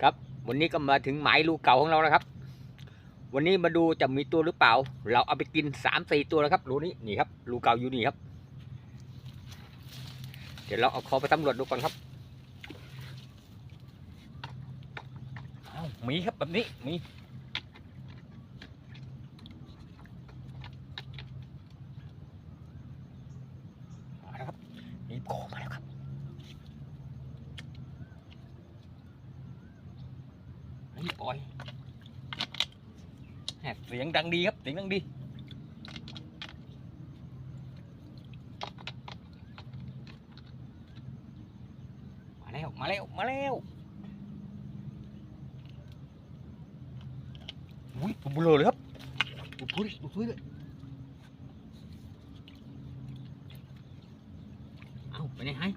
ครับวันนี้ก็มาถึงหมายรูเก่าของเราแล้วครับวันนี้มาดูจะมีตัวหรือเปล่าเราเอาไปกิน3-4ตัวแล้วครับรูนี้นี่ครับรูเก่าอยู่นี่ครับเดี๋ยวเราเอาคอไปสำรวจดูก่อนครับมีครับแบบนี้มีมาแล้วครับมีโผล่มาแล้วครับนี่ปล่อยเสียงดังดีครับเสียงดังดีมาแล้วอุ้ยตัวเบลอเลยครับดูทุยเลยเอาไปไหนให้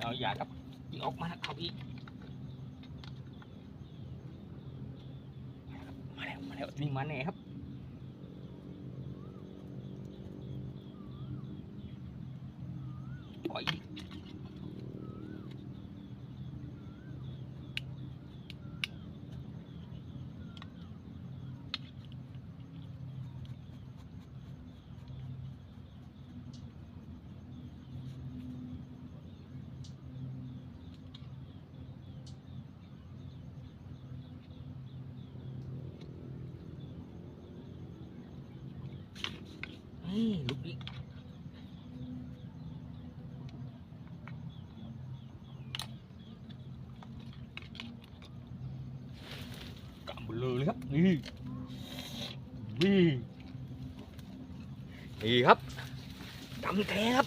เอาอย่าครับอีกออกมาเอาอีกมาแล้วนี่มาแน่ครับปล่อยอีกลุกอีกกำเลยครับนี่ครับกำแท้ครับ